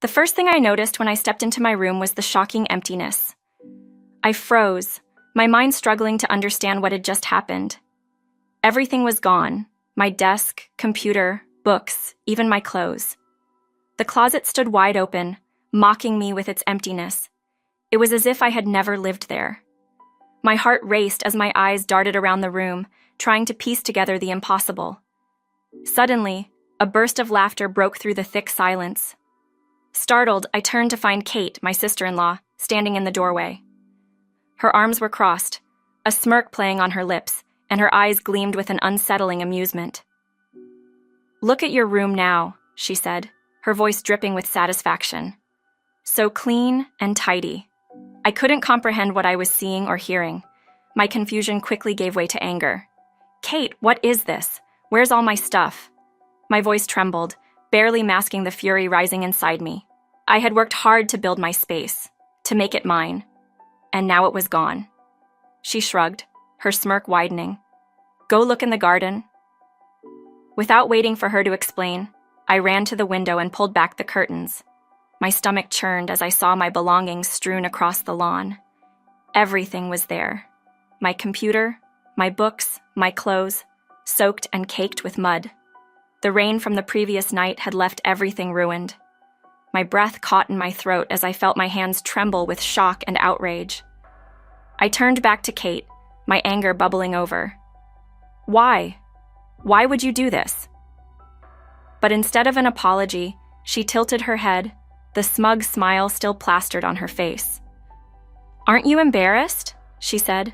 The first thing I noticed when I stepped into my room was the shocking emptiness. I froze, my mind struggling to understand what had just happened. Everything was gone: my desk, computer, books, even my clothes. The closet stood wide open, mocking me with its emptiness. It was as if I had never lived there. My heart raced as my eyes darted around the room, trying to piece together the impossible. Suddenly, a burst of laughter broke through the thick silence. Startled, I turned to find Kate, my sister-in-law, standing in the doorway. Her arms were crossed, a smirk playing on her lips, and her eyes gleamed with an unsettling amusement. "Look at your room now," she said, her voice dripping with satisfaction. "So clean and tidy." I couldn't comprehend what I was seeing or hearing. My confusion quickly gave way to anger. "Kate, what is this? Where's all my stuff?" My voice trembled, barely masking the fury rising inside me. I had worked hard to build my space, to make it mine, and now it was gone. She shrugged, her smirk widening. "Go look in the garden." Without waiting for her to explain, I ran to the window and pulled back the curtains. My stomach churned as I saw my belongings strewn across the lawn. Everything was there. My computer, my books, my clothes, soaked and caked with mud. The rain from the previous night had left everything ruined. My breath caught in my throat as I felt my hands tremble with shock and outrage. I turned back to Kate, my anger bubbling over. "Why? Why would you do this?" But instead of an apology, she tilted her head, the smug smile still plastered on her face. "Aren't you embarrassed?" she said,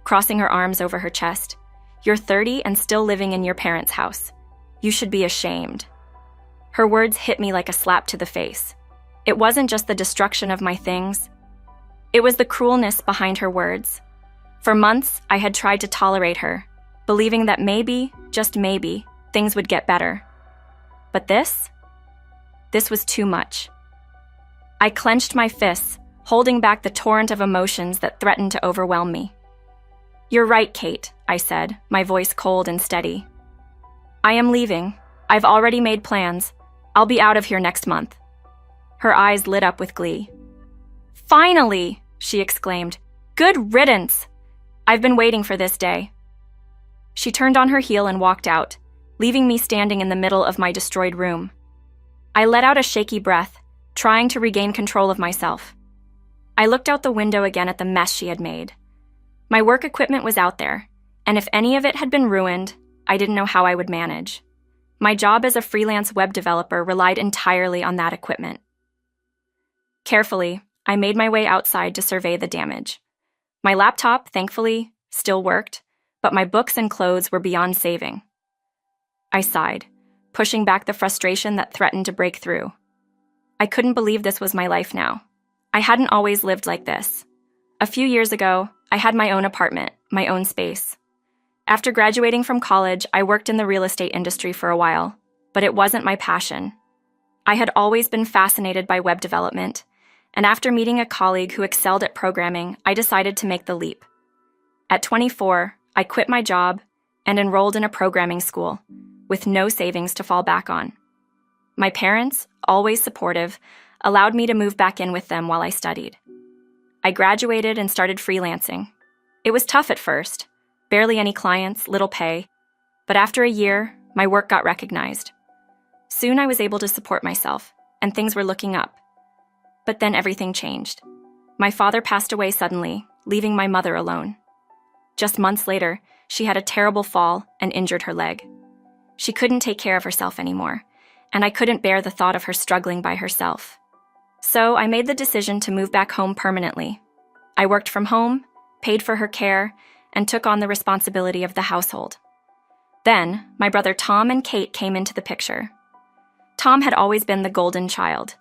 crossing her arms over her chest. "You're 30 and still living in your parents' house. You should be ashamed." Her words hit me like a slap to the face. It wasn't just the destruction of my things. It was the cruelness behind her words. For months, I had tried to tolerate her, believing that maybe, just maybe, things would get better. But this was too much. I clenched my fists, holding back the torrent of emotions that threatened to overwhelm me. "You're right, Kate," I said, my voice cold and steady. "I am leaving. I've already made plans. I'll be out of here next month." Her eyes lit up with glee. "Finally!" she exclaimed. "Good riddance! I've been waiting for this day." She turned on her heel and walked out, leaving me standing in the middle of my destroyed room. I let out a shaky breath, trying to regain control of myself. I looked out the window again at the mess she had made. My work equipment was out there, and if any of it had been ruined, I didn't know how I would manage. My job as a freelance web developer relied entirely on that equipment. Carefully, I made my way outside to survey the damage. My laptop, thankfully, still worked, but my books and clothes were beyond saving. I sighed, pushing back the frustration that threatened to break through. I couldn't believe this was my life now. I hadn't always lived like this. A few years ago, I had my own apartment, my own space. After graduating from college, I worked in the real estate industry for a while, but it wasn't my passion. I had always been fascinated by web development, and after meeting a colleague who excelled at programming, I decided to make the leap. At 24, I quit my job and enrolled in a programming school, with no savings to fall back on. My parents, always supportive, allowed me to move back in with them while I studied. I graduated and started freelancing. It was tough at first. Barely any clients, little pay, but after a year, my work got recognized. Soon I was able to support myself, and things were looking up. But then everything changed. My father passed away suddenly, leaving my mother alone. Just months later, she had a terrible fall and injured her leg. She couldn't take care of herself anymore, and I couldn't bear the thought of her struggling by herself. So I made the decision to move back home permanently. I worked from home, paid for her care, and took on the responsibility of the household. Then, my brother Tom and Kate came into the picture. Tom had always been the golden child.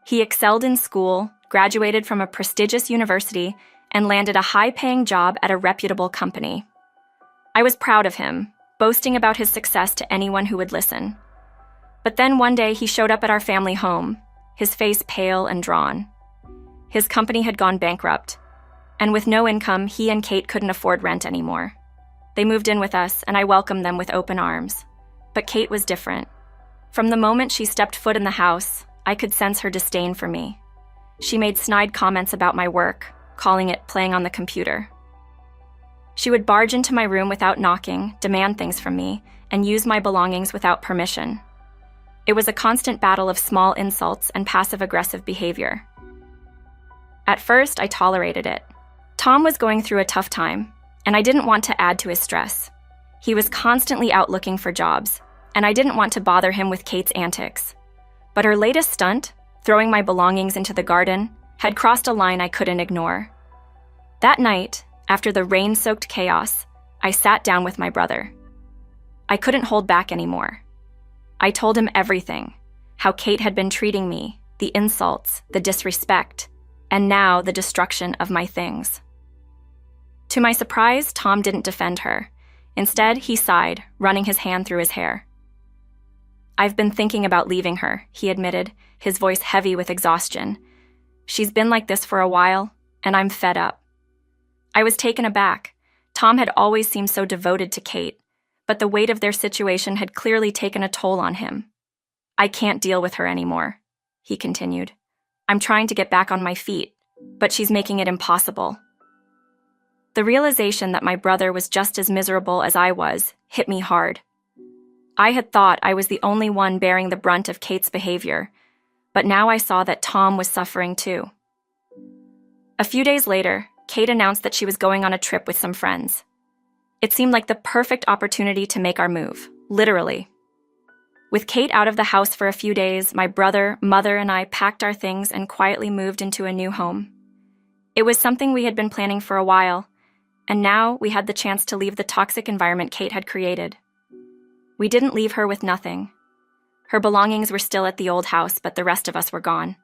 He excelled in school, graduated from a prestigious university, and landed a high-paying job at a reputable company. I was proud of him, boasting about his success to anyone who would listen. But then one day he showed up at our family home, his face pale and drawn. His company had gone bankrupt, and with no income, he and Kate couldn't afford rent anymore. They moved in with us, and I welcomed them with open arms. But Kate was different. From the moment she stepped foot in the house, I could sense her disdain for me. She made snide comments about my work, calling it playing on the computer. She would barge into my room without knocking, demand things from me, and use my belongings without permission. It was a constant battle of small insults and passive-aggressive behavior. At first, I tolerated it. Tom was going through a tough time, and I didn't want to add to his stress. He was constantly out looking for jobs, and I didn't want to bother him with Kate's antics. But her latest stunt, throwing my belongings into the garden, had crossed a line I couldn't ignore. That night, after the rain-soaked chaos, I sat down with my brother. I couldn't hold back anymore. I told him everything, how Kate had been treating me, the insults, the disrespect, and now the destruction of my things. To my surprise, Tom didn't defend her. Instead, he sighed, running his hand through his hair. "I've been thinking about leaving her," he admitted, his voice heavy with exhaustion. "She's been like this for a while, and I'm fed up." I was taken aback. Tom had always seemed so devoted to Kate, but the weight of their situation had clearly taken a toll on him. "I can't deal with her anymore," he continued. "I'm trying to get back on my feet, but she's making it impossible." The realization that my brother was just as miserable as I was hit me hard. I had thought I was the only one bearing the brunt of Kate's behavior, but now I saw that Tom was suffering too. A few days later, Kate announced that she was going on a trip with some friends. It seemed like the perfect opportunity to make our move, literally. With Kate out of the house for a few days, my brother, mother, and I packed our things and quietly moved into a new home. It was something we had been planning for a while, and now we had the chance to leave the toxic environment Kate had created. We didn't leave her with nothing. Her belongings were still at the old house, but the rest of us were gone.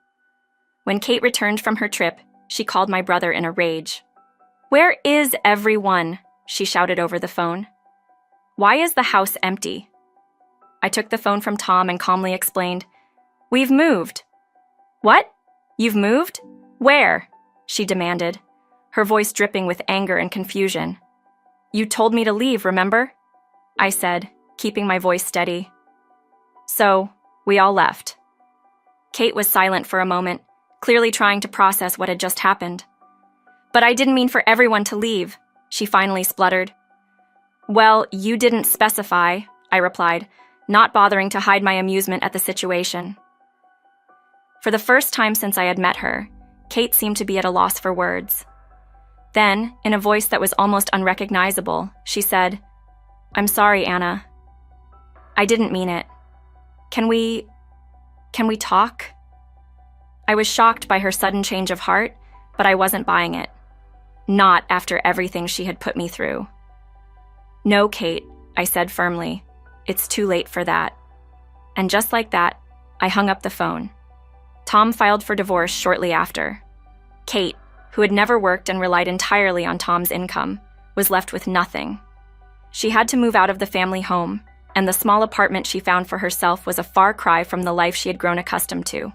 When Kate returned from her trip, she called my brother in a rage. "Where is everyone?" she shouted over the phone. "Why is the house empty?" I took the phone from Tom and calmly explained, "We've moved." "What? You've moved? Where?" she demanded, her voice dripping with anger and confusion. "You told me to leave, remember?" I said, keeping my voice steady. So, we all left. Kate was silent for a moment, clearly trying to process what had just happened. "But I didn't mean for everyone to leave," she finally spluttered. "Well, you didn't specify," I replied, not bothering to hide my amusement at the situation. For the first time since I had met her, Kate seemed to be at a loss for words. Then, in a voice that was almost unrecognizable, she said, "I'm sorry, Anna. I didn't mean it. Can we talk?" I was shocked by her sudden change of heart, but I wasn't buying it. Not after everything she had put me through. "No, Kate," I said firmly. "It's too late for that." And just like that, I hung up the phone. Tom filed for divorce shortly after. Kate, who had never worked and relied entirely on Tom's income, was left with nothing. She had to move out of the family home, and the small apartment she found for herself was a far cry from the life she had grown accustomed to.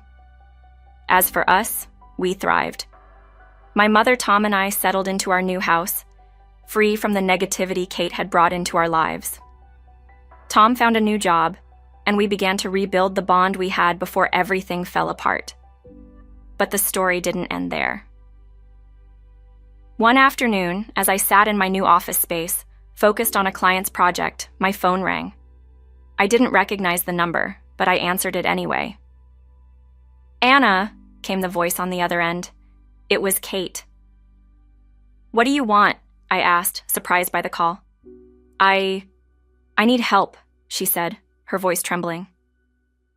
As for us, we thrived. My mother, Tom, and I settled into our new house, free from the negativity Kate had brought into our lives. Tom found a new job, and we began to rebuild the bond we had before everything fell apart. But the story didn't end there. One afternoon, as I sat in my new office space, focused on a client's project, my phone rang. I didn't recognize the number, but I answered it anyway. "Anna," came the voice on the other end. It was Kate. "What do you want?" I asked, surprised by the call. I need help," she said, her voice trembling.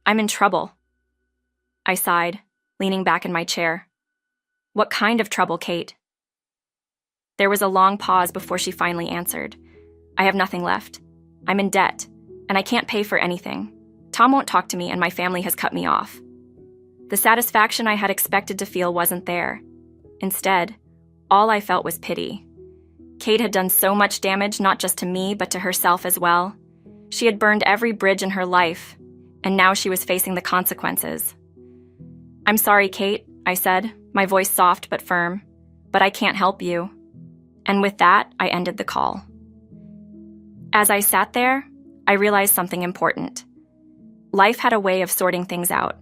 "I'm in trouble." I sighed, leaning back in my chair. "What kind of trouble, Kate?" There was a long pause before she finally answered. "I have nothing left. I'm in debt, and I can't pay for anything. Tom won't talk to me, and my family has cut me off." The satisfaction I had expected to feel wasn't there. Instead, all I felt was pity. Kate had done so much damage, not just to me, but to herself as well. She had burned every bridge in her life, and now she was facing the consequences. "I'm sorry, Kate," I said, my voice soft but firm, "but I can't help you." And with that, I ended the call. As I sat there, I realized something important. Life had a way of sorting things out.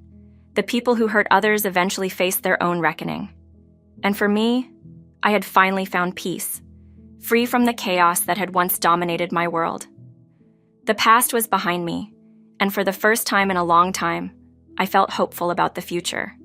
The people who hurt others eventually faced their own reckoning. And for me, I had finally found peace, free from the chaos that had once dominated my world. The past was behind me, and for the first time in a long time, I felt hopeful about the future.